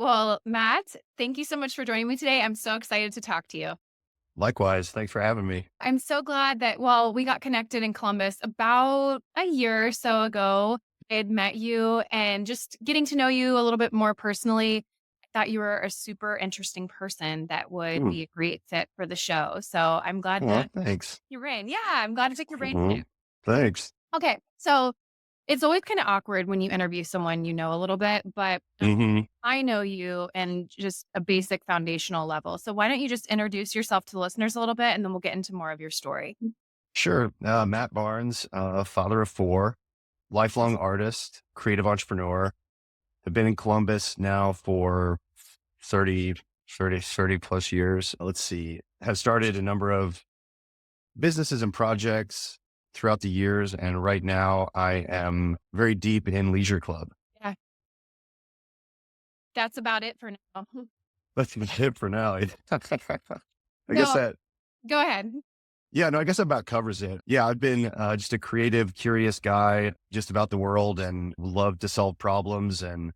Well, Matt, thank you so much for joining me today. I'm so excited to talk to you. Likewise, thanks for having me. I'm so glad that, well, we got connected in Columbus about a year or so ago. I had met you and just getting to know you a little bit more personally. I thought you were a super interesting person that would Mm. be a great fit for the show. So I'm glad Aw, to thanks. pick your brain. Yeah, I'm glad to pick your brain today. Mhm. Thanks. Okay. So it's always kind of awkward when you interview someone you know a little bit, but Mhm. I know you and just a basic foundational level. So why don't you just introduce yourself to the listeners a little bit and then we'll get into more of your story. Sure. Matt Barnes, father of four, lifelong artist, creative entrepreneur. I've been in Columbus now for 30 plus years. Let's see. Have started a number of businesses and projects throughout the years. And right now I am very deep in Leisure Club. Yeah, that's about it for now. That's it for now. I guess No, that go ahead. Yeah, no, I guess that about covers it. Yeah, I've been just a creative, curious guy just about the world and love to solve problems and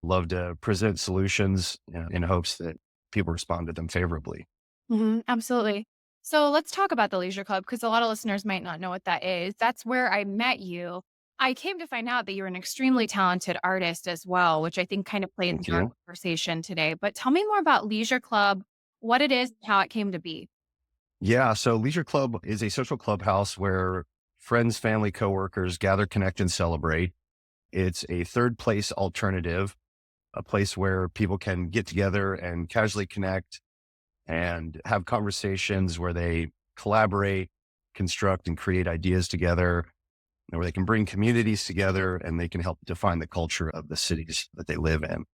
love to present solutions in hopes that people respond to them favorably. Absolutely. So let's talk about the Leisure Club because a lot of listeners might not know what that is. That's where I met you. I came to find out that you're an extremely talented artist as well, which I think kind of plays Thank into our you. conversation today. But tell me more about Leisure Club, what it is, how it came to be. Yeah, so Leisure Club is a social clubhouse where friends, family, coworkers gather, connect, and celebrate. It's a third place alternative, a place where people can get together and casually connect and have conversations where they collaborate, construct, and create ideas together, and where they can bring communities together and they can help define the culture of the cities that they live in.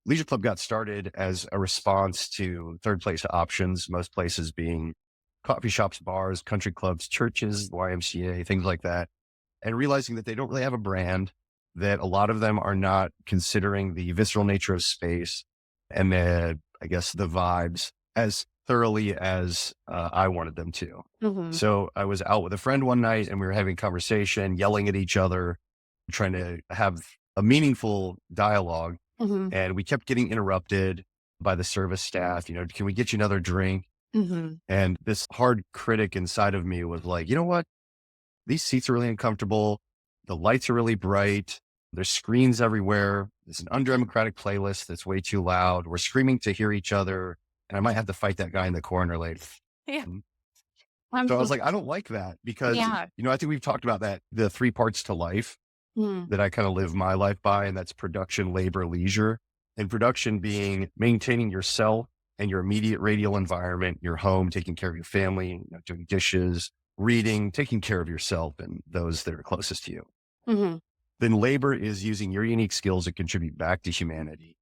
Leisure Club got started as a response to third place options, most places being coffee shops, bars, country clubs, churches, YMCA, things like that, and realizing that they don't really have a brand, that a lot of them are not considering the visceral nature of space and I guess, the vibes as thoroughly as I wanted them to. hmm So I was out with a friend one night and we were having conversation, yelling at each other, trying to have a meaningful dialogue. hmm And we kept getting interrupted by the service staff. Can we get you another drink? hmm And this hard critic inside of me was like, you know what? These seats are really uncomfortable. The lights are really bright. There's screens everywhere. There's an undemocratic playlist that's way too loud. We're screaming to hear each other. And I might have to fight that guy in the corner later. Yeah. Mm. So I was Absolutely. like, I don't like that because, Yeah. I think we've talked about that, the three parts to life Mm. that I kind of live my life by. And that's production, labor, leisure. And production being maintaining yourself and your immediate radial environment, your home, taking care of your family, doing dishes, reading, taking care of yourself and those that are closest to you. Mhm. Then labor is using your unique skills to contribute back to humanity.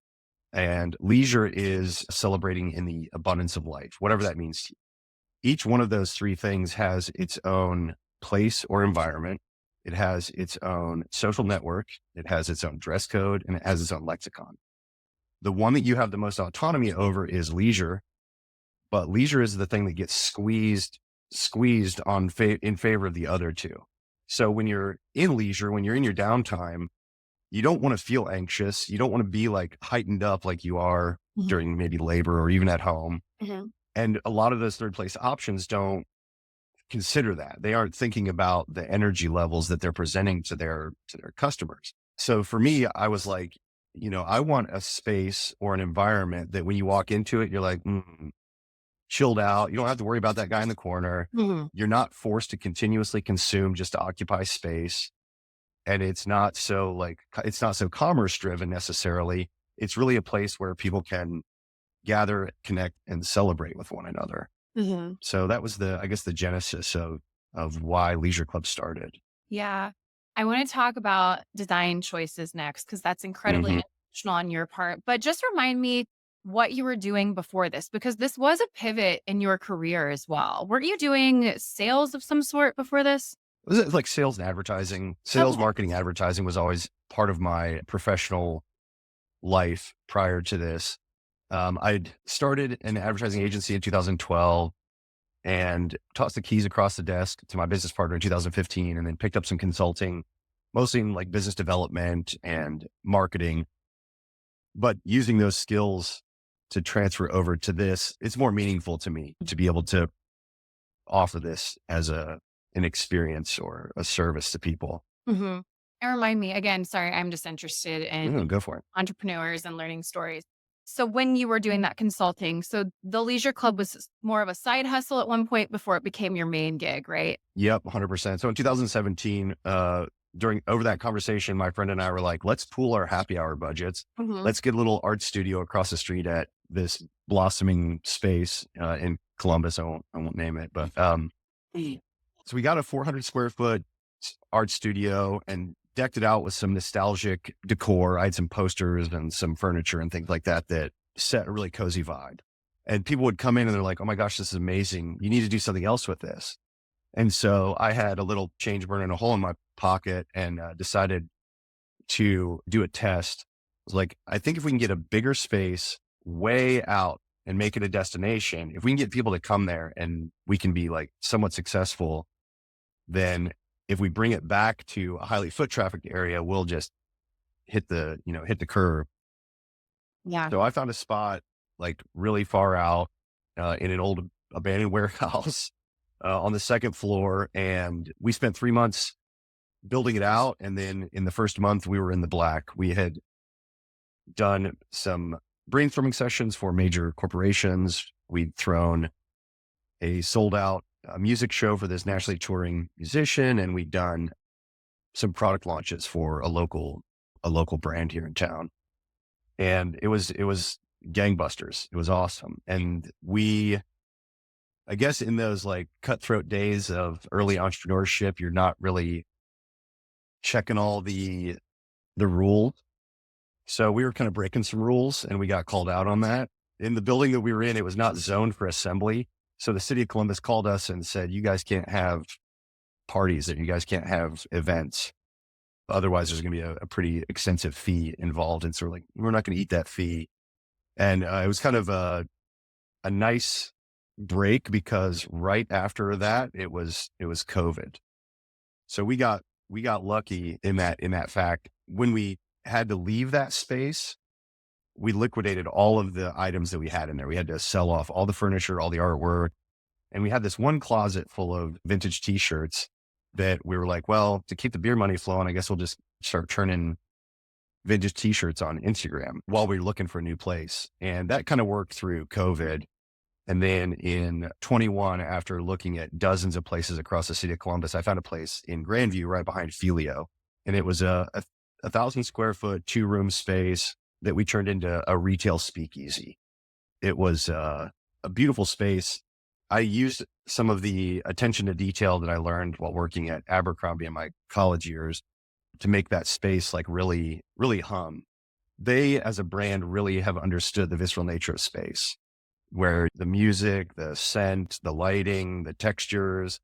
And leisure is celebrating in the abundance of life, whatever that means to you. Each one of those three things has its own place or environment. It has its own social network. It has its own dress code and it has its own lexicon. The one that you have the most autonomy over is leisure, but leisure is the thing that gets squeezed in favor of the other two. So when you're in leisure, when you're in your downtime, you don't want to feel anxious. You don't want to be like heightened up like you are Mhm. during maybe labor or even at home. Mhm. And a lot of those third place options don't consider that. They aren't thinking about the energy levels that they're presenting to their customers. So for me, I was like, I want a space or an environment that when you walk into it, you're like, chilled out. You don't have to worry about that guy in the corner. Mhm. You're not forced to continuously consume just to occupy space. And it's not so commerce driven necessarily. It's really a place where people can gather, connect, and celebrate with one another. Mhm. So that was I guess the genesis of why Leisure Club started. Yeah. I wanna talk about design choices next because that's incredibly Hmm. intentional on your part, but just remind me what you were doing before this, because this was a pivot in your career as well. Weren't you doing sales of some sort before this? Was it like sales and advertising? Sales, Okay. marketing, advertising was always part of my professional life prior to this. I'd started an advertising agency in 2012 and tossed the keys across the desk to my business partner in 2015 and then picked up some consulting, mostly in like business development and marketing. But using those skills to transfer over to this, it's more meaningful to me to be able to offer this as an experience or a service to people. hmm And remind me again, sorry, I'm just interested in Go for it. entrepreneurs and learning stories. So when you were doing that consulting, so the leisure club was more of a side hustle at one point before it became your main gig, right? Yep, 100%. So in 2017, during over that conversation, my friend and I were like, let's pool our happy hour budgets. hmm Let's get a little art studio across the street at this blossoming space in Columbus. I won't name it, but so we got a 400 square foot art studio and decked it out with some nostalgic decor. I had some posters and some furniture and things like that that set a really cozy vibe. And people would come in and they're like, oh my gosh, this is amazing. You need to do something else with this. And so I had a little change burning a hole in my pocket and decided to do a test. I was like, I think if we can get a bigger space way out and make it a destination, if we can get people to come there and we can be like somewhat successful, then if we bring it back to a highly foot trafficked area, we'll just hit the curve. Yeah. So I found a spot like really far out in an old abandoned warehouse on the second floor. And we spent 3 months building it out. And then in the first month, we were in the black. We had done some brainstorming sessions for major corporations. We'd thrown a sold out music show for this nationally touring musician. And we'd done some product launches for a local brand here in town. And it was gangbusters. It was awesome. And I guess in those like cutthroat days of early entrepreneurship, you're not really checking all the rules. So we were kind of breaking some rules and we got called out on that. In the building that we were in, it was not zoned for assembly. So the city of Columbus called us and said, you guys can't have parties and you guys can't have events. Otherwise, there's going to be a pretty extensive fee involved. And so we're like, we're not going to eat that fee. And it was kind of a nice break because right after that, it was COVID. So we got lucky in that fact. When we had to leave that space, we liquidated all of the items that we had in there. We had to sell off all the furniture, all the artwork. And we had this one closet full of vintage t-shirts that we were like, well, to keep the beer money flowing, I guess we'll just start turning vintage t-shirts on Instagram while we were looking for a new place. And that kind of worked through COVID. And then in 21, after looking at dozens of places across the city of Columbus, I found a place in Grandview right behind Filio. And it was a 1,000 square foot, 2-room space that we turned into a retail speakeasy. It was a beautiful space. I used some of the attention to detail that I learned while working at Abercrombie in my college years to make that space like really, really hum. They, as a brand, really have understood the visceral nature of space, where the music, the scent, the lighting, the textures,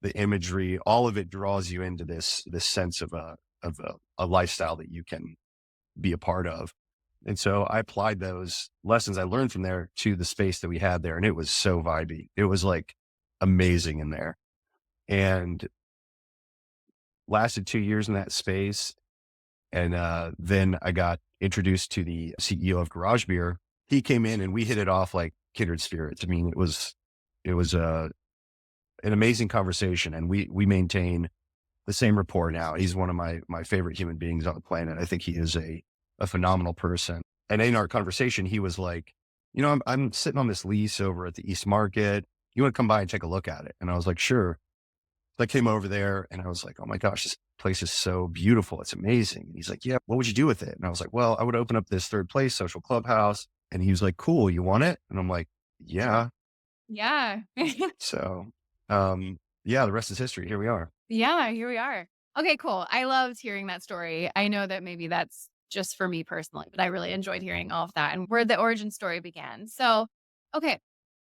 the imagery, all of it draws you into this sense of a lifestyle that you can be a part of. And so I applied those lessons I learned from there to the space that we had there. And it was so vibey. It was like amazing in there. And lasted 2 years in that space. And then I got introduced to the CEO of Garage Beer. He came in and we hit it off like kindred spirits. I mean, it was an amazing conversation, and we maintain the same rapport now. He's one of my favorite human beings on the planet. I think he is a phenomenal person. And in our conversation, he was like, I'm sitting on this lease over at the East Market. You want to come by and take a look at it? And I was like, sure. So I came over there and I was like, oh my gosh, this place is so beautiful. It's amazing. And he's like, yeah, what would you do with it? And I was like, well, I would open up this third place, social clubhouse. And he was like, cool, you want it? And I'm like, yeah. Yeah. So, yeah, the rest is history. Here we are. Yeah, here we are. Okay, cool. I loved hearing that story. I know that maybe that's just for me personally, but I really enjoyed hearing all of that and where the origin story began. So, okay,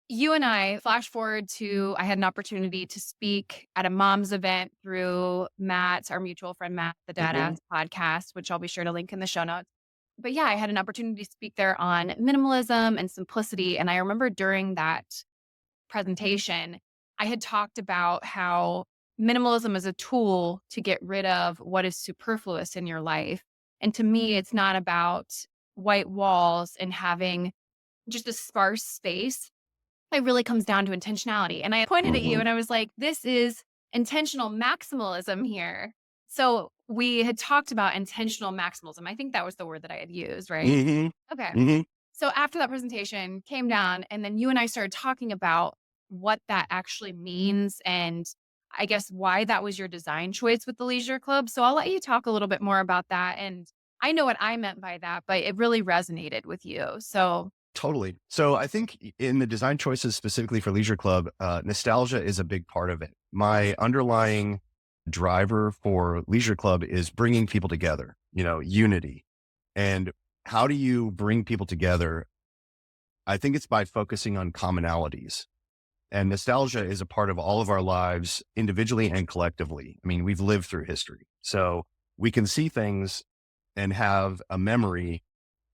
you and I flash forward to I had an opportunity to speak at a mom's event through Matt's, our mutual friend Matt, the Dad Mhm. Ass podcast, which I'll be sure to link in the show notes. But yeah, I had an opportunity to speak there on minimalism and simplicity. And I remember during that presentation, I had talked about how minimalism is a tool to get rid of what is superfluous in your life. And to me, it's not about white walls and having just a sparse space, it really comes down to intentionality. And I pointed at you Hmm. and I was like, this is intentional maximalism here. So we had talked about intentional maximalism. I think that was the word that I had used, right? Hmm. Okay. Hmm. So after that presentation came down, and then you and I started talking about what that actually means and I guess why that was your design choice with the leisure club. So I'll let you talk a little bit more about that. And I know what I meant by that, but it really resonated with you. So Totally. So I think in the design choices specifically for Leisure Club, nostalgia is a big part of it. My underlying driver for Leisure Club is bringing people together, unity. And how do you bring people together? I think it's by focusing on commonalities. And nostalgia is a part of all of our lives, individually and collectively. I mean, we've lived through history. So we can see things and have a memory,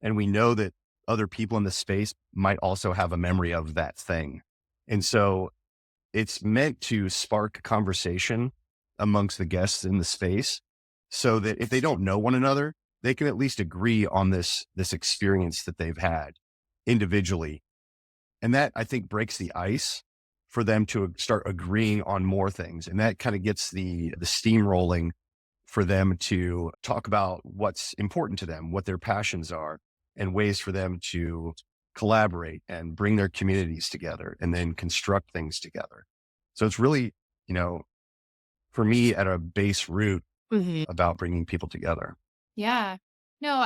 and we know that other people in the space might also have a memory of that thing. And so it's meant to spark conversation amongst the guests in the space so that if they don't know one another, they can at least agree on this experience that they've had individually. And that, I think, breaks the ice for them to start agreeing on more things. And that kind of gets the steam rolling for them to talk about what's important to them, what their passions are, and ways for them to collaborate and bring their communities together and then construct things together. So it's really, you know, for me at a base root mhm. about bringing people together. Yeah. No,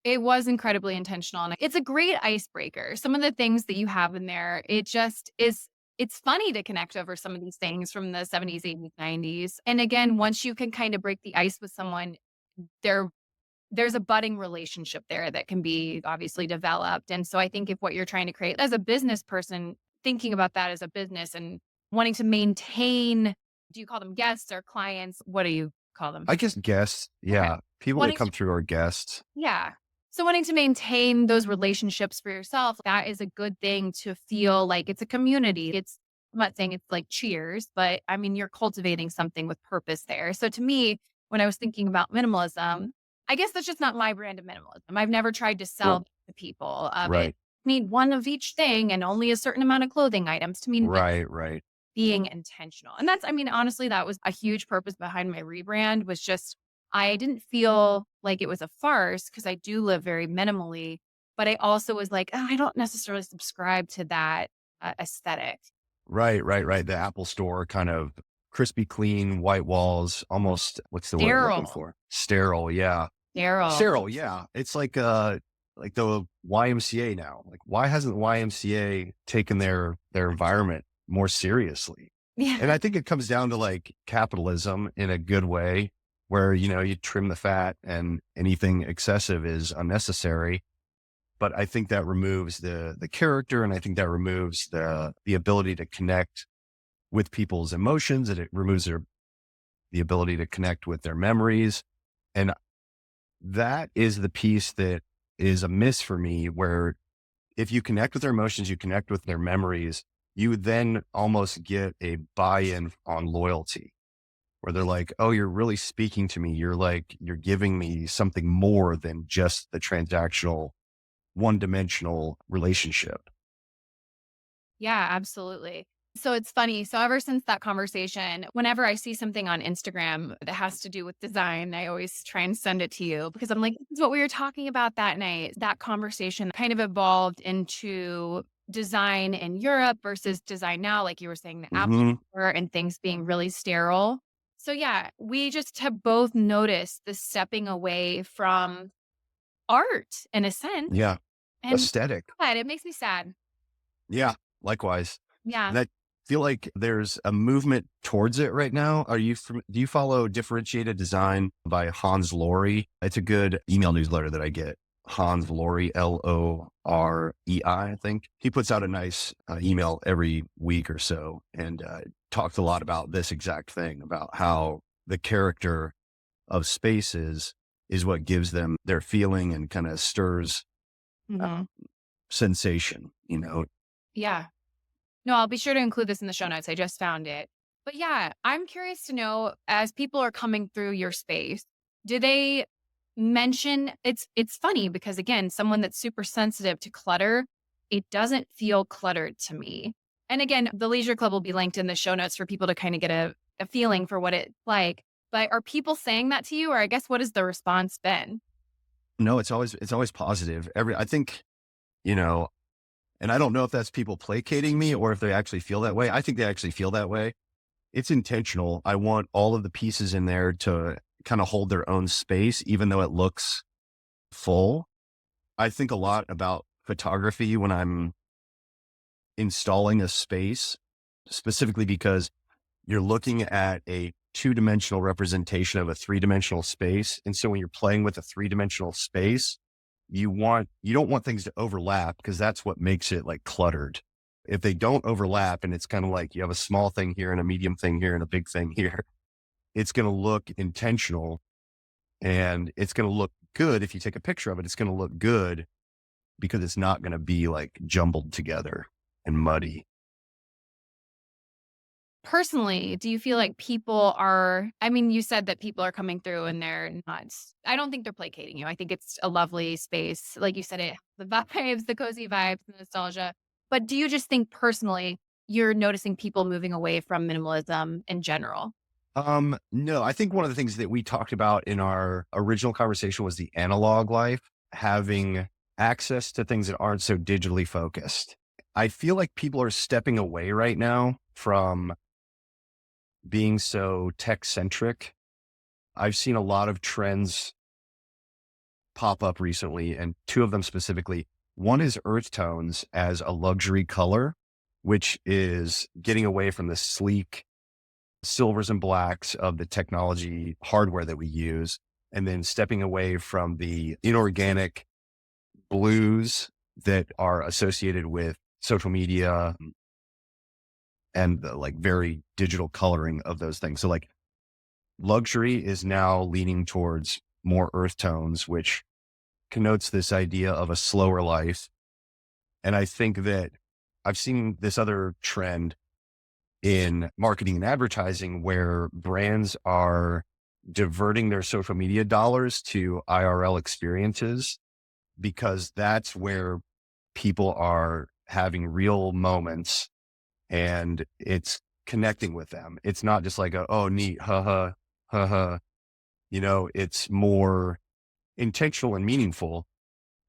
it was incredibly intentional and it's a great icebreaker. Some of the things that you have in there, it just is it's funny to connect over some of these things from the 70s, 80s, 90s. And again, once you can kind of break the ice with someone, there there's a budding relationship there that can be obviously developed. And so I think if what you're trying to create as a business person, thinking about that as a business and wanting to maintain, do you call them guests or clients? What do you call them? I guess guests, Okay. yeah, people that Wanting come through are guests. yeah. So wanting to maintain those relationships for yourself, that is a good thing to feel like it's a community. I'm not saying it's like cheers, but I mean, you're cultivating something with purpose there. So to me, when I was thinking about minimalism, I guess that's just not my brand of minimalism. I've never tried to Well, sell to people of it. right, Need one of each thing and only a certain amount of clothing items. To me, right, right. being intentional. And that's I mean, honestly, that was a huge purpose behind my rebrand was just I didn't feel like it was a farce because I do live very minimally, but I also was like, "Oh, I don't necessarily subscribe to that aesthetic." Right, right, right. The Apple Store kind of crispy clean, white walls, almost what's the word I'm looking Sterile. for? Sterile, yeah. Sterile. Sterile, yeah. It's like the YMCA now. Like why hasn't the YMCA taken their environment more seriously? And Yeah. I think it comes down to like capitalism in a good way where, you trim the fat and anything excessive is unnecessary. But I think that removes the character, and I think that removes the ability to connect with people's emotions, and it removes the ability to connect with their memories. And that is the piece that is a miss for me, where if you connect with their emotions, you connect with their memories, you then almost get a buy-in on loyalty where they're like, oh, you're really speaking to me. You're giving me something more than just the transactional, one dimensional relationship. Yeah, absolutely. So it's funny. So ever since that conversation, whenever I see something on Instagram that has to do with design, I always try and send it to you because I'm like, this is what we were talking about that night. That conversation kind of evolved into design in Europe versus design now, like you were saying, the Apple Hmm. Store and things being really sterile. So yeah, we just have both noticed the stepping away from art in a sense. Yeah. And Aesthetic. God, it makes me sad. Yeah. Likewise. Yeah. And I feel like there's a movement towards it right now. Do you follow Differentiated Design by Hans Lorey? It's a good email newsletter that I get. Hans Lorey, Lorei, I think. He puts out a nice email every week or so and talks a lot about this exact thing about how the character of spaces is what gives them their feeling and kind of stirs Mhm. sensation. Yeah. No, I'll be sure to include this in the show notes. I just found it. But yeah, I'm curious to know as people are coming through your space, do they mention it's funny because again, someone that's super sensitive to clutter, it doesn't feel cluttered to me. And again, the leisure club will be linked in the show notes for people to kind of get a feeling for what it's like. But are people saying that to you? Or I guess what has the response been? No, it's always positive. I think, you know, and I don't know if that's people placating me or if they actually feel that way. I think they actually feel that way. It's intentional. I want all of the pieces in there to kind of hold their own space, even though it looks full. I think a lot about photography when I'm installing a space, specifically because you're looking at a two-dimensional representation of a three-dimensional space. And so when you're playing with a three-dimensional space, you don't want things to overlap because that's what makes it like cluttered. If they don't overlap and it's kind of like you have a small thing here and a medium thing here and a big thing here, it's going to look intentional and it's going to look good. If you take a picture of it, it's going to look good because it's not going to be like jumbled together and muddy. Personally, do you feel like people are I mean, you said that people are coming through and they're not I don't think they're placating you. I think it's a lovely space. Like you said, it the vibes, the cozy vibes, the nostalgia. But do you just think personally you're noticing people moving away from minimalism in general? No, I think one of the things that we talked about in our original conversation was the analog life, having access to things that aren't so digitally focused. I feel like people are stepping away right now from being so tech centric. I've seen a lot of trends pop up recently, and two of them specifically. One is earth tones as a luxury color, which is getting away from the sleek silvers and blacks of the technology hardware that we use, and then stepping away from the inorganic blues that are associated with social media and the like very digital coloring of those things. So like luxury is now leaning towards more earth tones, which connotes this idea of a slower life. And I think that I've seen this other trend in marketing and advertising where brands are diverting their social media dollars to IRL experiences because that's where people are having real moments and it's connecting with them. It's not just like, oh, neat, ha ha. It's more intentional and meaningful.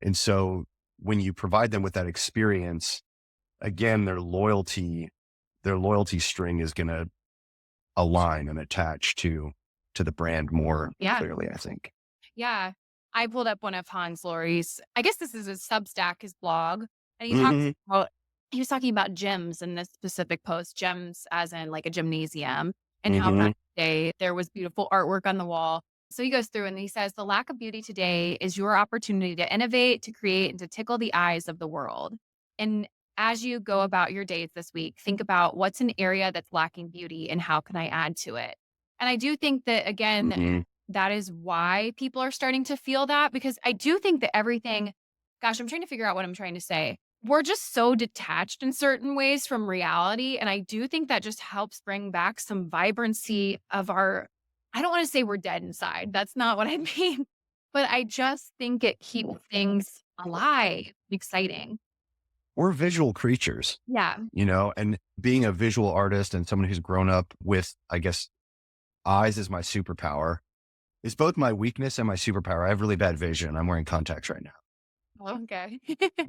And so when you provide them with that experience, again, their loyalty string is going to align and attach to the brand more Yeah. clearly, I think. Yeah. I pulled up one of Hans Lori's I guess this is his Substack, his blog, and Hmm. he was talking about gyms in this specific post, gyms as in like a gymnasium, and how back Hmm. in the day there was beautiful artwork on the wall. So he goes through and he says, "The lack of beauty today is your opportunity to innovate, to create, and to tickle the eyes of the world." And as you go about your days this week, think about what's an area that's lacking beauty and how can I add to it? And I do think that again, Hmm. that is why people are starting to feel that because I do think that everything gosh, I'm trying to figure out what I'm trying to say. We're just so detached in certain ways from reality, and I do think that just helps bring back some vibrancy of our I don't wanna say we're dead inside, that's not what I mean, but I just think it keeps things alive, exciting. We're visual creatures, Yeah. and being a visual artist and someone who's grown up with, I guess, eyes is my superpower. It's both my weakness and my superpower. I have really bad vision. I'm wearing contacts right now. Okay.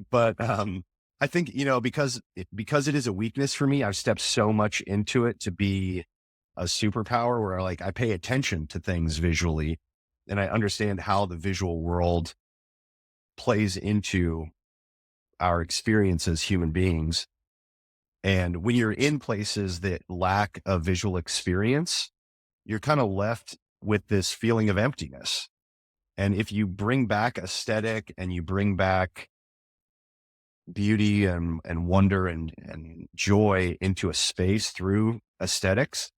But I think, because it is a weakness for me, I've stepped so much into it to be a superpower where like I pay attention to things visually and I understand how the visual world plays into our experience as human beings. And when you're in places that lack a visual experience, you're kind of left with this feeling of emptiness. And if you bring back aesthetic and you bring back beauty and wonder and joy into a space through aesthetics,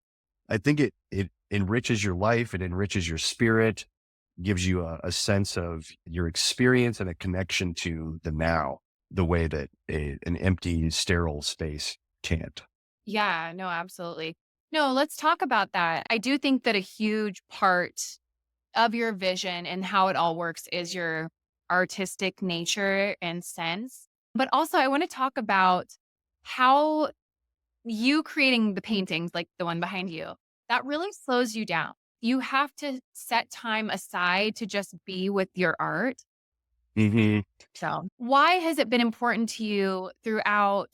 I think it enriches your life, it enriches your spirit, gives you a sense of your experience and a connection to the now, the way that an empty, sterile space can't. Yeah, no, absolutely. No, let's talk about that. I do think that a huge part of your vision and how it all works is your artistic nature and sense. But also, I want to talk about how you creating the paintings, like the one behind you, that really slows you down. You have to set time aside to just be with your art. Hmm. So, why has it been important to you throughout,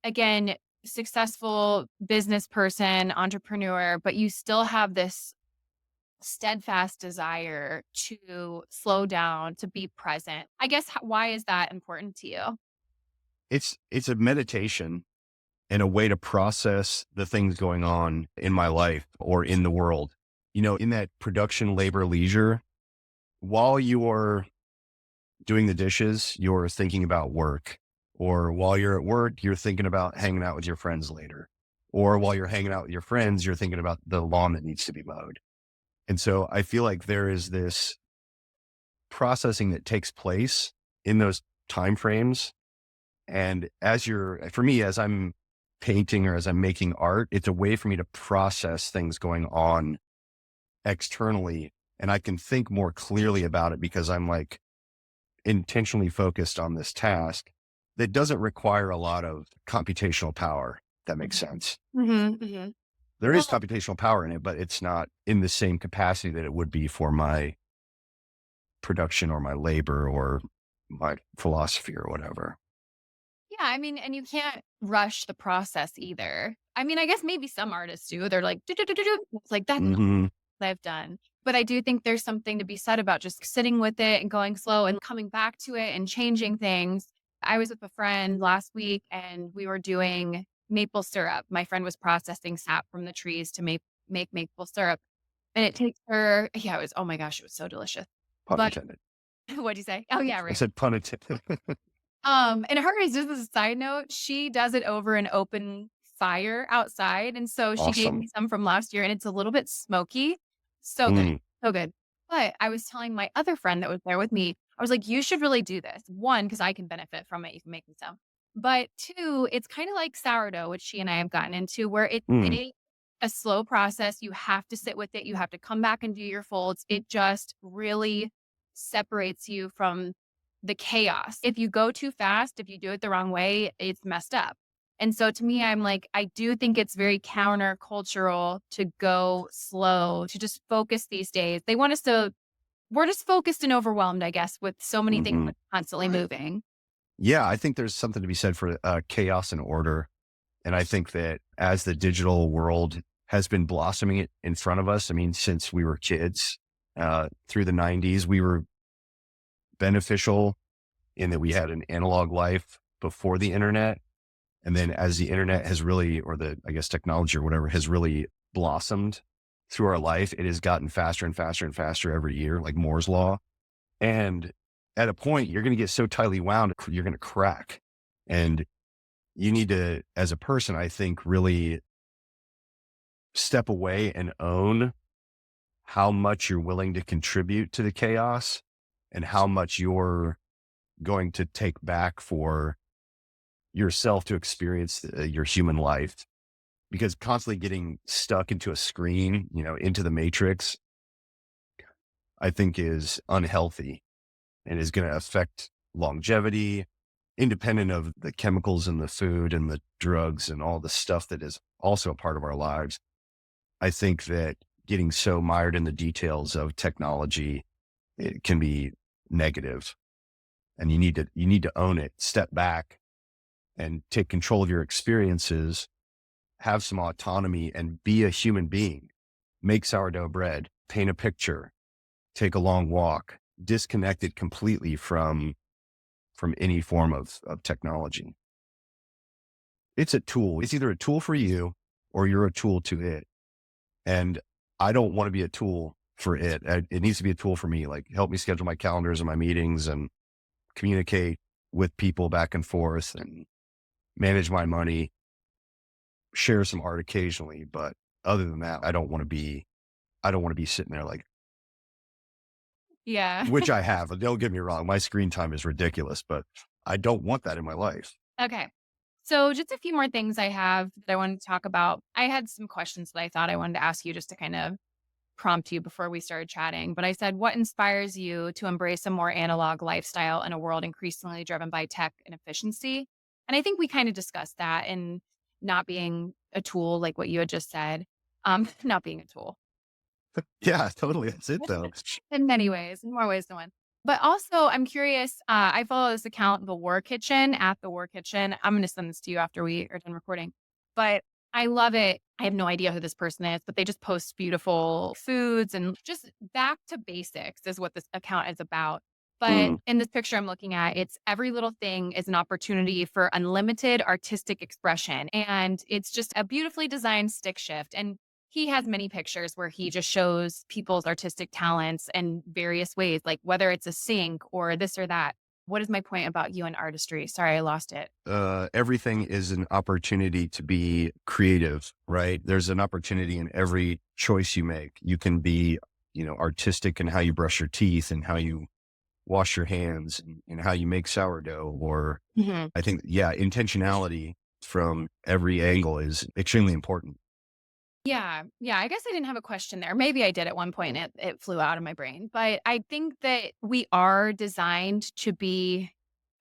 again, successful business person, entrepreneur, but you still have this steadfast desire to slow down, to be present? I guess, why is that important to you? It's a meditation and a way to process the things going on in my life or in the world. In that production, labor, leisure, while you're doing the dishes, you're thinking about work. Or while you're at work, you're thinking about hanging out with your friends later. Or while you're hanging out with your friends, you're thinking about the lawn that needs to be mowed. And so I feel like there is this processing that takes place in those time frames. And for me, as I'm painting or as I'm making art, it's a way for me to process things going on externally. And I can think more clearly about it because I'm like intentionally focused on this task that doesn't require a lot of computational power. That makes sense. Hmm. Hmm. There is Well, computational power in it, but it's not in the same capacity that it would be for my production or my labor or my philosophy or whatever. yeah, I mean, and you can't rush the process either. I mean, I guess maybe some artists do. They're like, "Do, do, do, do, do." It's like that's not Hmm. what I've done. But I do think there's something to be said about just sitting with it and going slow and coming back to it and changing things. I was with a friend last week and we were doing maple syrup. My friend was processing sap from the trees to make maple syrup. And it takes her, yeah, it was, oh my gosh, it was so delicious. Pun But intended. what'd you say? Oh, yeah, I right. said pun intended. And hers, just as a side note, she does it over an open fire outside, and so she gave Awesome. me some from last year, and it's a little bit smoky. So good, Mm, so good. But I was telling my other friend that was there with me, I was like, "You should really do this. 1, because I can benefit from it, you can make me some. But 2, it's kinda like sourdough, which she and I have gotten into, where it mm, is a slow process, you have to sit with it, you have to come back and do your folds. It just really separates you from the chaos. If you go too fast, if you do it the wrong way, it's messed up. And so to me, I'm like, I do think it's very countercultural to go slow, to just focus these days. They want us to, we're just focused and overwhelmed, I guess, with so many things hmm. constantly moving. Yeah, I think there's something to be said for chaos and order. And I think that as the digital world has been blossoming it in front of us, I mean, since we were kids through the 90s, we were beneficial in that we had an analog life before the internet. And then as the internet has really, or the, I guess, technology or whatever has really blossomed through our life, it has gotten faster and faster and faster every year, like Moore's Law. And at a point, you're going to get so tightly wound, you're going to crack. And you need to, as a person, I think, really step away and own how much you're willing to contribute to the chaos and how much you're going to take back for yourself to experience your human life. Because constantly getting stuck into a screen, into the matrix, I think is unhealthy and is going to affect longevity, independent of the chemicals in the food and the drugs and all the stuff that is also a part of our lives. I think that getting so mired in the details of technology, it can be negative, and you need to own it, step back and take control of your experiences, have some autonomy and be a human being, make sourdough bread, paint a picture, take a long walk, disconnected completely from any form of technology. It's a tool. It's either a tool for you or you're a tool to it. And I don't want to be a tool for it. It needs to be a tool for me, like help me schedule my calendars and my meetings and communicate with people back and forth and manage my money, share some art occasionally. But other than that, I don't want to be sitting there like, Yeah. which I have. Don't get me wrong. My screen time is ridiculous, but I don't want that in my life. Okay. So just a few more things I have that I wanted to talk about. I had some questions that I thought I wanted to ask you just to kind of prompt you before we started chatting, but I said, what inspires you to embrace a more analog lifestyle in a world increasingly driven by tech and efficiency? And I think we kind of discussed that and not being a tool, like what you had just said, not being a tool Yeah, totally. That's it though. in many ways, in more ways than one. But also, I'm curious. I follow this account, the War Kitchen at the War Kitchen. I'm going to send this to you after we are done recording. But I love it. I have no idea who this person is, but they just post beautiful foods and just back to basics is what this account is about. But Mm, in this picture I'm looking at, it's every little thing is an opportunity for unlimited artistic expression. And it's just a beautifully designed stick shift. And he has many pictures where he just shows people's artistic talents in various ways, like whether it's a sink or this or that. What is my point about you and artistry? Sorry, I lost it. everything is an opportunity to be creative, right? There's an opportunity in every choice you make. You can be, artistic in how you brush your teeth and how you wash your hands and how you make sourdough. Or Mhm. I think, yeah, intentionality from every angle is extremely important. Yeah. Yeah. I guess I didn't have a question there. Maybe I did at one point. It flew out of my brain. But I think that we are designed to be,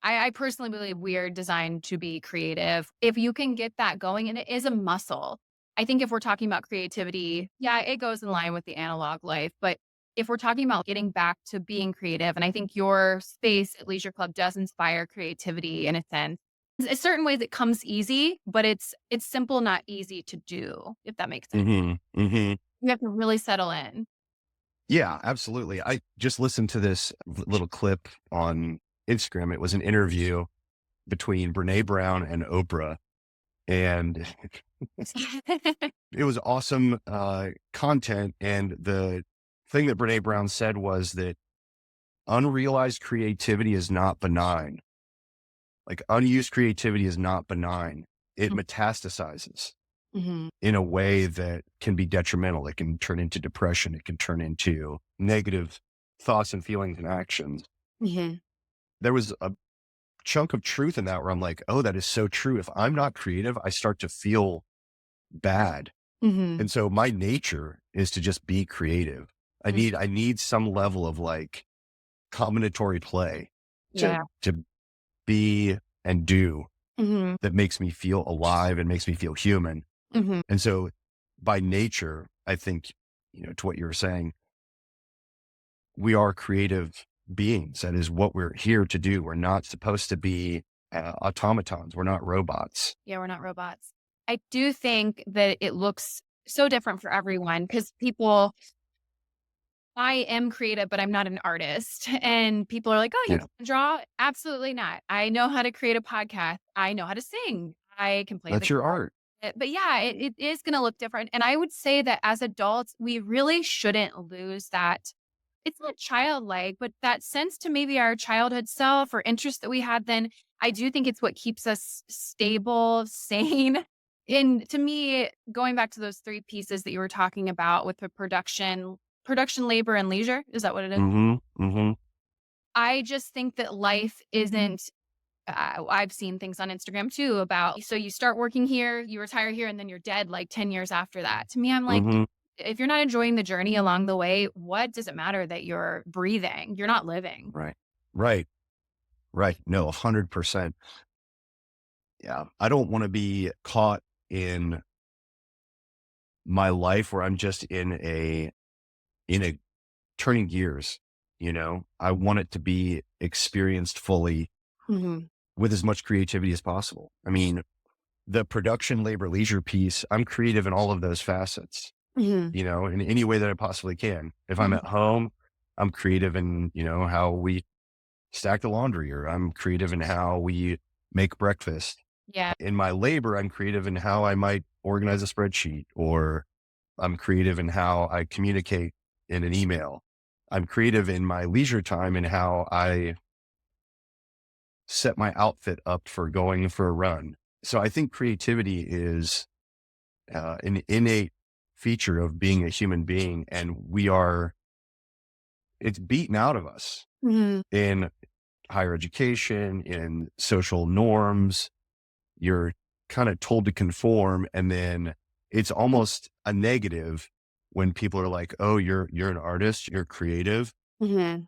I personally believe we are designed to be creative. If you can get that going, and it is a muscle. I think if we're talking about creativity, yeah, it goes in line with the analog life. But if we're talking about getting back to being creative, and I think your space at Leisure Club does inspire creativity in a sense. In certain ways it comes easy, but it's simple, not easy to do, if that makes sense. Hmm. Hmm. You have to really settle in. Yeah, absolutely. I just listened to this little clip on Instagram. It was an interview between Brene Brown and Oprah. And it was awesome content. And the thing that Brene Brown said was that unrealized creativity is not benign. Like unused creativity is not benign. It metastasizes Mhm, in a way that can be detrimental. It can turn into depression. It can turn into negative thoughts and feelings and actions. mhm, There was a chunk of truth in that where I'm like, oh, that is so true. If I'm not creative, I start to feel bad. mhm, And so my nature is to just be creative. I mm, need I need some level of like combinatory play to yeah, be and do mhm, that makes me feel alive and makes me feel human. mhm, And so by nature, I think, to what you were saying, we are creative beings. That is what we're here to do. We're not supposed to be automatons. We're not robots. yeah, we're not robots. I do think that it looks so different for everyone because people I am creative, but I'm not an artist, and people are like, "Oh, you Yeah. can draw?" Absolutely not. I know how to create a podcast. I know how to sing. I can play the That's your art. But yeah, it is gonna look different, and I would say that as adults, we really shouldn't lose that it's not childlike, but that sense to maybe our childhood self or interest that we had then, I do think it's what keeps us stable, sane, and to me, going back to those 3 pieces that you were talking about with the production, labor, and leisure, is that what it is? Hmm. Hmm. I just think that life isn't I've seen things on Instagram too about so you start working here, you retire here, and then you're dead like 10 years after that. To me, I'm like, Hmm. if you're not enjoying the journey along the way, what does it matter that you're breathing? You're not living. Right. Right. Right. No, 100%. Yeah. I don't want to be caught in my life where I'm just in a turning gears. I want it to be experienced fully Mhm, with as much creativity as possible. I mean, the production, labor, leisure piece, I'm creative in all of those facets, mhm, in any way that I possibly can. If I'm mhm. at home, I'm creative in, how we stack the laundry, or I'm creative in how we make breakfast. Yeah. In my labor, I'm creative in how I might organize a spreadsheet, or I'm creative in how I communicate in an email. I'm creative in my leisure time in how I set my outfit up for going for a run. So I think creativity is an innate feature of being a human being. And it's beaten out of us Mhm, in higher education, in social norms. You're kind of told to conform. And then it's almost a negative when people are like, oh, you're an artist, you're creative. Mhm.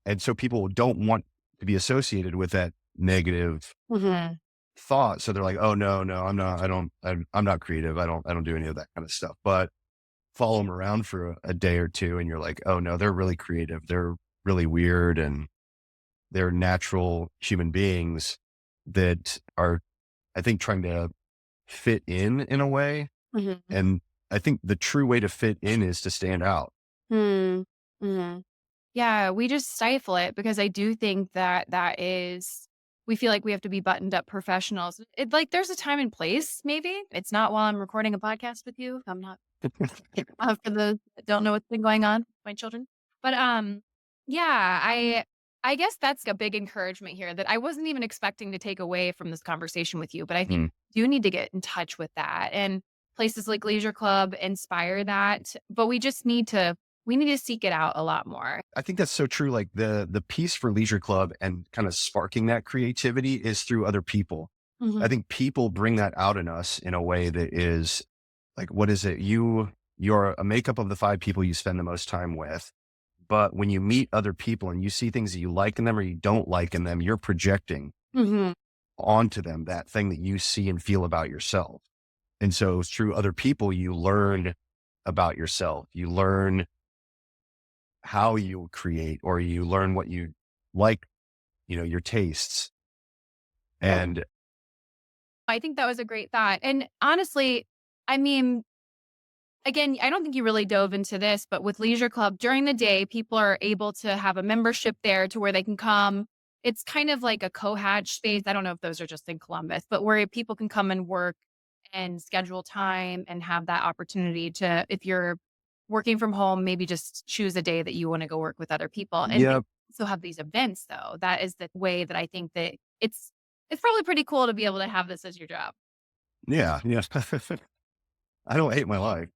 And so people don't want to be associated with that negative Mhm. thought. So they're like, oh no, I'm not, I'm not creative. I don't do any of that kind of stuff. But follow them around for a day or two and you're like, oh no, they're really creative. They're really weird and they're natural human beings that are, I think, trying to fit in a way. Mhm. And I think the true way to fit in is to stand out. Mm. Mhm. Yeah, we just stifle it because I do think that that is we feel like we have to be buttoned up professionals. Like there's a time and place, maybe. It's not while I'm recording a podcast with you. I'm not for those that don't know what's been going on, my children. But yeah, I guess that's a big encouragement here that I wasn't even expecting to take away from this conversation with you, but I think Mm. you need to get in touch with that. And places like Leisure Club inspire that, but we need to seek it out a lot more. I think that's so true. Like the piece for Leisure Club and kind of sparking that creativity is through other people. I Mhm. think people bring that out in us in a way that is like, what is it? You're a makeup of the five people you spend the most time with. But when you meet other people and you see things that you like in them or you don't like in them, you're projecting Mhm. onto them that thing that you see and feel about yourself. And so through other people, you learn about yourself. You learn how you create or you learn what you like, your tastes. And I think that was a great thought. And honestly, I mean, again, I don't think you really dove into this, but with Leisure Club during the day, people are able to have a membership there to where they can come. It's kind of like a co-hatch space. I don't know if those are just in Columbus, but where people can come and work and schedule time and have that opportunity to, if you're working from home, maybe just choose a day that you want to go work with other people. And they yeah, also have these events though. That is the way that I think that it's probably pretty cool to be able to have this as your job. yeah. I don't hate my life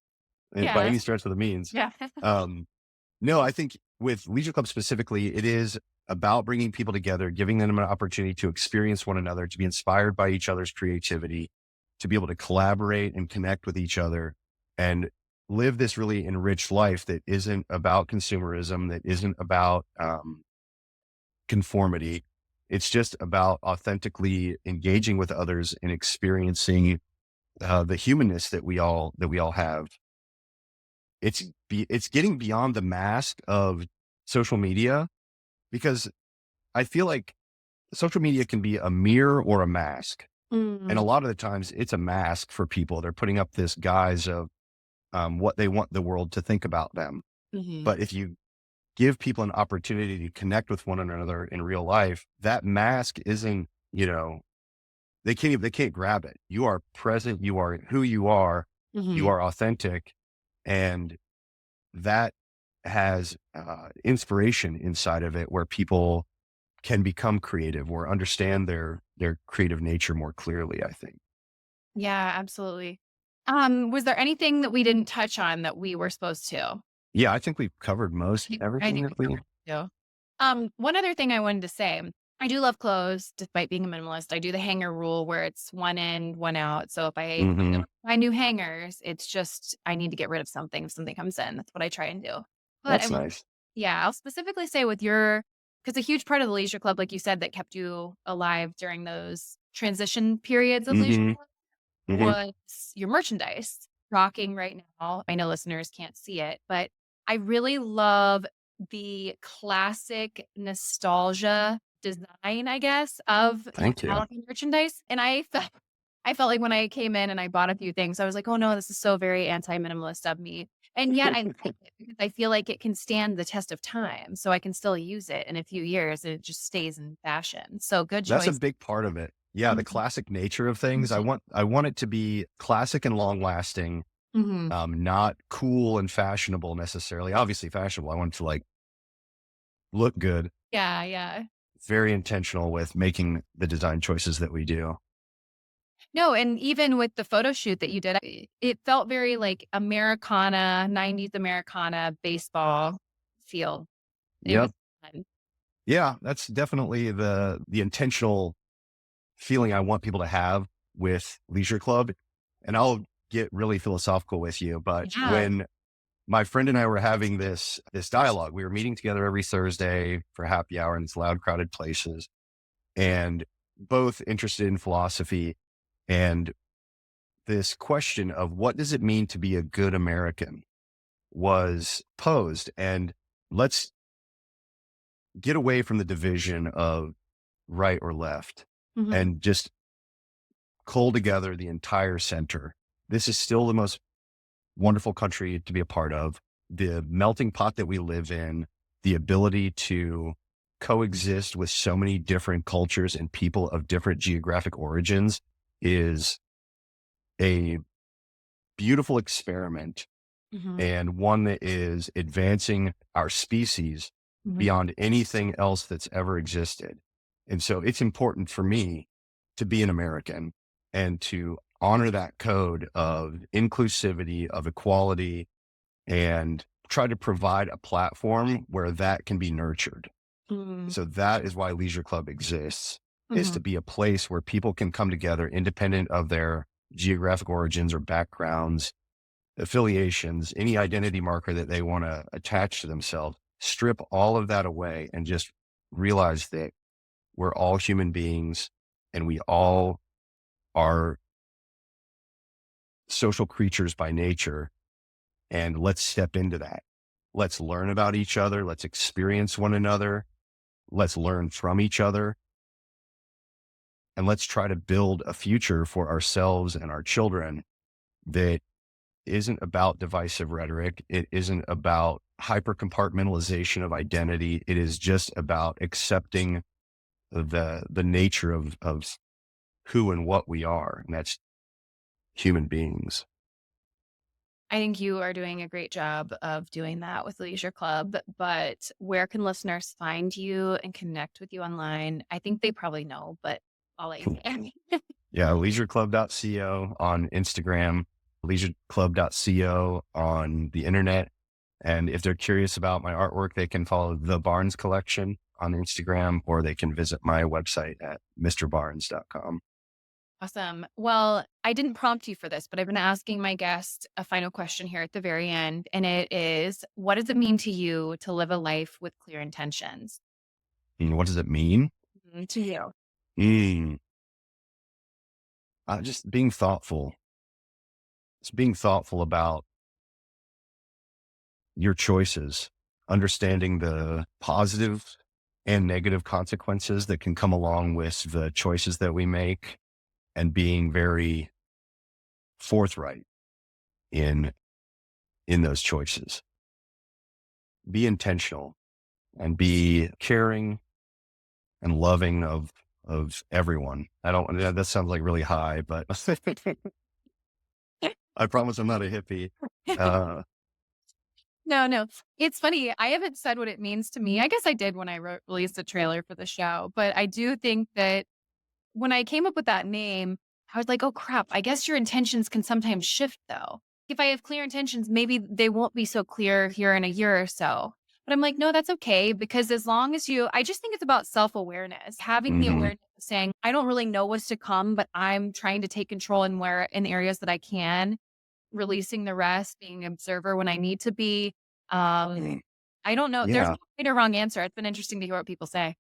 by Yeah. any stretch of the means. Yeah. Um, no, I think with Leisure Club specifically, it is about bringing people together, giving them an opportunity to experience one another, to be inspired by each other's creativity, to be able to collaborate and connect with each other and live this really enriched life that isn't about consumerism, that isn't about conformity. It's just about authentically engaging with others and experiencing the humanness that we all have. It's getting beyond the mask of social media because I feel like social media can be a mirror or a mask. And a Mm. lot of the times it's a mask for people. They're putting up this guise of what they want the world to think about them. Mhm. But if you give people an opportunity to connect with one another in real life, that mask isn't, they can't grab it. You are present. You are who you Mhm. are authentic. And that has inspiration inside of it where people can become creative or understand their creative nature more clearly, I think. Yeah, absolutely. Was there anything that we didn't touch on that we were supposed to? Yeah, I think we've covered most I everything think that we we. covered it too. One other thing I wanted to say, I do love clothes despite being a minimalist. I do the hanger rule where it's one in, one out. So if I Hmm. don't buy new hangers, it's just I need to get rid of something if something comes in. That's what I try and do. But That's nice. yeah, I'll specifically say with your because a huge part of the leisure club, like you said, that kept you alive during those transition periods of leisure Hmm. club Hmm. was your merchandise. Rocking right now. I know listeners can't see it, but I really love the classic nostalgia design, I guess, of Thank you. Metallica merchandise. And I felt like when I came in and I bought a few things, I was like, oh no, this is so very anti-minimalist of me. And yet I like it because I feel like it can stand the test of time. So I can still use it in a few years and it just stays in fashion. So good That's a choice. big part of it. Yeah, the Mhm. classic nature of things. Mhm. I want it to be classic and long lasting, Mhm. not cool and fashionable necessarily. Obviously fashionable. I want it to like look good. Yeah, yeah. Very intentional with making the design choices that we do. No, and even with the photo shoot that you did, it felt very like Americana, 90s Americana baseball feel. It was Yep. fun. Yeah, that's definitely the intentional feeling I want people to have with Leisure Club. And I'll get really philosophical with you, but Yeah. my friend and I were having this dialogue. We were meeting together every Thursday for happy hour in these loud, crowded places, and both interested in philosophy. And this question of what does it mean to be a good American was posed. And let's get away from the division of right or left Mhm. and just cull together the entire center. This is still the most wonderful country to be a part of. The melting pot that we live in, the ability to coexist with so many different cultures and people of different geographic origins is a beautiful experiment, Mhm. and one that is advancing our species Mhm. beyond anything else that's ever existed. And so it's important for me to be an American and to honor that code of inclusivity, of equality, and try to provide a platform where that can be nurtured. Mhm. So that is why Leisure Club exists, is Mhm. to be a place where people can come together independent of their geographic origins or backgrounds, affiliations, any identity marker that they want to attach to themselves, strip all of that away and just realize that we're all human beings and we all are social creatures by nature. And let's step into that. Let's learn about each other. Let's experience one another. Let's learn from each other. And let's try to build a future for ourselves and our children that isn't about divisive rhetoric. It isn't about hyper compartmentalization of identity. It is just about accepting the nature of who and what we are. And that's human beings. I think you are doing a great job of doing that with Leisure Club, but where can listeners find you and connect with you online? I think they probably know, but I'll let you say. Yeah, leisureclub.co on Instagram, leisureclub.co on the internet. And if they're curious about my artwork, they can follow The Barnes Collection on Instagram, or they can visit my website at mrbarnes.com. Awesome. Well, I didn't prompt you for this, but I've been asking my guest a final question here at the very end. And it is, what does it mean to you to live a life with clear intentions? And what does it mean? To you. Mm, just being thoughtful. It's being thoughtful about your choices, understanding the positive and negative consequences that can come along with the choices that we make, and being very forthright in those choices. Be intentional and be caring and loving of everyone. I don't, that sounds like really high, but I promise I'm not a hippie. Uh, No, no. It's funny. I haven't said what it means to me. I guess I did when I released a trailer for the show, but I do think that when I came up with that name, I was like, oh crap, I guess your intentions can sometimes shift though. If I have clear intentions, maybe they won't be so clear here in a year or so. But I'm like, no, that's okay. Because as long as I just think it's about self awareness, having the mhm. awareness of saying, I don't really know what's to come, but I'm trying to take control in areas that I can, releasing the rest, being an observer when I need to be. Um, I don't know. There's Yeah. no right or wrong answer. It's been interesting to hear what people say.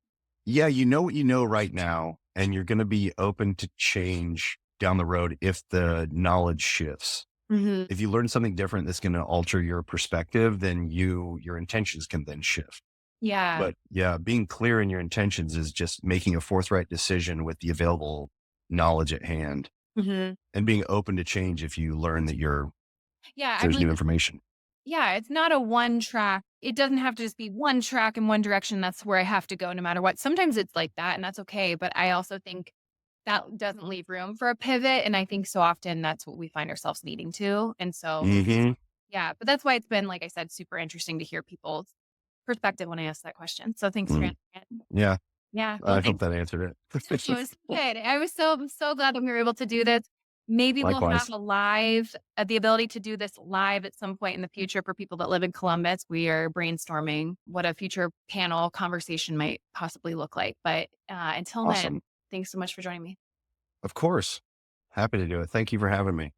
Yeah. You know what you know right now, and you're going to be open to change down the road if the knowledge shifts. Mhm. If you learn something different that's going to alter your perspective, then your intentions can then shift. Yeah. But yeah, being clear in your intentions is just making a forthright decision with the available knowledge at hand, Mhm. and being open to change if you learn that Yeah, I'm there's like new information. yeah, it's not a one track. It doesn't have to just be one track in one direction. That's where I have to go no matter what. Sometimes it's like that, and that's okay. But I also think that doesn't leave room for a pivot. And I think so often that's what we find ourselves needing to. And so, Hmm. yeah, but that's why it's been, like I said, super interesting to hear people's perspective when I asked that question. So thanks for answering it. Yeah, Yeah. Well, I hope that answered it it. was good. I was so glad that we were able to do this. Maybe we'll have Likewise. the ability to do this live at some point in the future for people that live in Columbus. We are brainstorming what a future panel conversation might possibly look like. But until then, Awesome. thanks so much for joining me. Of course. Happy to do it. Thank you for having me.